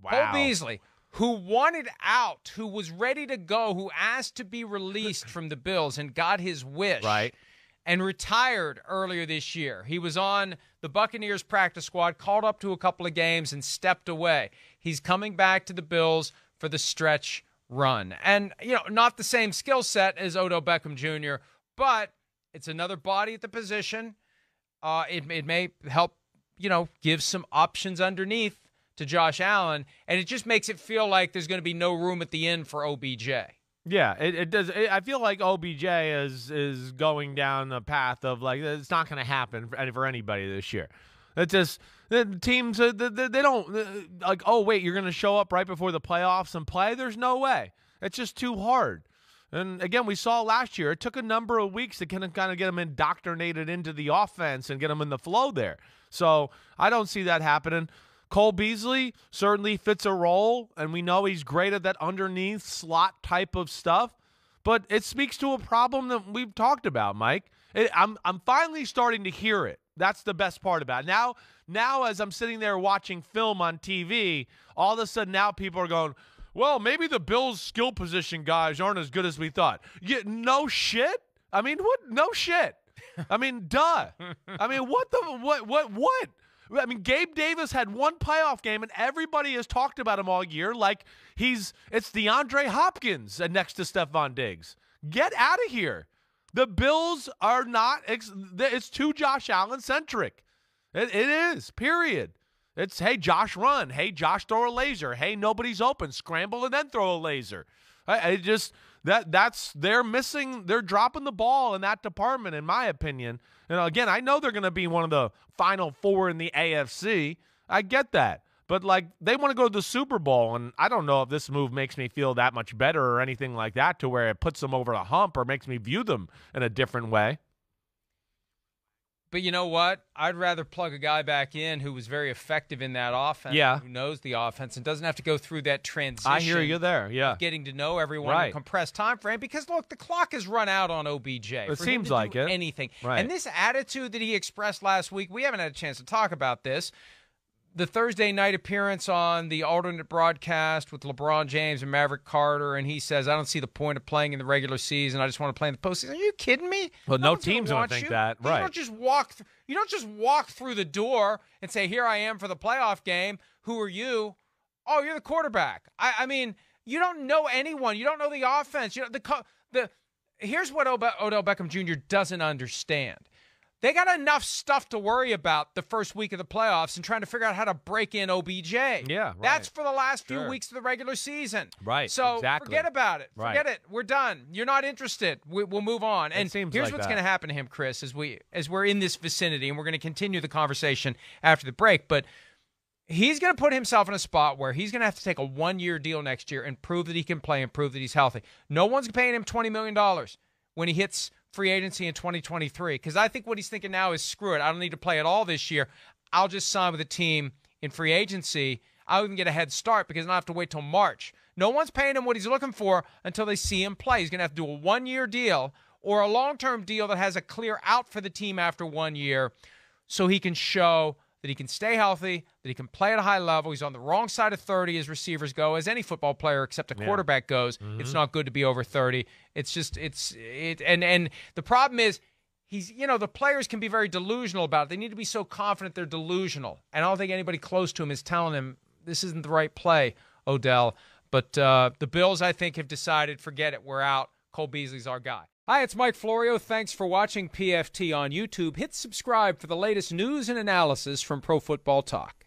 Cole Beasley, who wanted out, who was ready to go, who asked to be released from the Bills and got his wish. Right. And retired earlier this year. He was on the Buccaneers practice squad, called up to a couple of games, and stepped away. He's coming back to the Bills for the stretch run. And, not the same skill set as Odell Beckham Jr., but it's another body at the position. It may help, give some options underneath to Josh Allen, and it just makes it feel like there's going to be no room at the end for OBJ. Yeah, it does. I feel like OBJ is going down the path of, like, it's not going to happen for anybody this year. It's just the teams, they don't, like, oh, wait, you're going to show up right before the playoffs and play? There's no way. It's just too hard. And, again, we saw last year, it took a number of weeks to kind of get them indoctrinated into the offense and get them in the flow there. So I don't see that happening. Cole Beasley certainly fits a role, and we know he's great at that underneath slot type of stuff. But it speaks to a problem that we've talked about, Mike. I'm finally starting to hear it. That's the best part about it. Now as I'm sitting there watching film on TV, all of a sudden now people are going, well, maybe the Bills' skill position guys aren't as good as we thought. Yeah, no shit? I mean, what? No shit. I mean, duh. I mean, what? I mean, Gabe Davis had one playoff game, and everybody has talked about him all year like it's DeAndre Hopkins next to Stephon Diggs. Get out of here. The Bills are not it's too Josh Allen-centric. It is, period. It's, hey, Josh, run. Hey, Josh, throw a laser. Hey, nobody's open. Scramble and then throw a laser. They're dropping the ball in that department, in my opinion. And again, I know they're going to be one of the final four in the AFC. I get that. But, like, they want to go to the Super Bowl, and I don't know if this move makes me feel that much better or anything like that, to where it puts them over the hump or makes me view them in a different way. But you know what? I'd rather plug a guy back in who was very effective in that offense, who knows the offense, and doesn't have to go through that transition. I hear you there, yeah. Getting to know everyone in a compressed time frame. Because, look, the clock has run out on OBJ. It seems like it. Anything. Right. And this attitude that he expressed last week, we haven't had a chance to talk about this. The Thursday night appearance on the alternate broadcast with LeBron James and Maverick Carter, and he says, I don't see the point of playing in the regular season. I just want to play in the postseason. Are you kidding me? Well, no teams don't think that. Right. You don't just walk through the door and say, here I am for the playoff game. Who are you? Oh, you're the quarterback. I mean, you don't know anyone. You don't know the offense. Here's what Odell Beckham Jr. doesn't understand. They got enough stuff to worry about the first week of the playoffs and trying to figure out how to break in OBJ. Yeah, right. That's for the last few weeks of the regular season. Right, so exactly. Forget about it. Right. Forget it. We're done. You're not interested. We'll move on. And here's like what's going to happen to him, Chris, as we're in this vicinity, and we're going to continue the conversation after the break. But he's going to put himself in a spot where he's going to have to take a one-year deal next year and prove that he can play and prove that he's healthy. No one's paying him $20 million when he hits free agency in 2023, because I think what he's thinking now is, screw it, I don't need to play at all this year. I'll just sign with a team in free agency. I'll even get a head start because I don't have to wait till March. No one's paying him what he's looking for until they see him play. He's going to have to do a one-year deal or a long-term deal that has a clear out for the team after 1 year, so he can show that he can stay healthy, that he can play at a high level. He's on the wrong side of 30 as receivers go, as any football player except a quarterback goes. Mm-hmm. It's not good to be over 30. It's just and the problem is the players can be very delusional about it. They need to be so confident they're delusional. And I don't think anybody close to him is telling him this isn't the right play, Odell. But the Bills, I think, have decided, forget it, we're out. Cole Beasley's our guy. Hi, it's Mike Florio. Thanks for watching PFT on YouTube. Hit subscribe for the latest news and analysis from Pro Football Talk.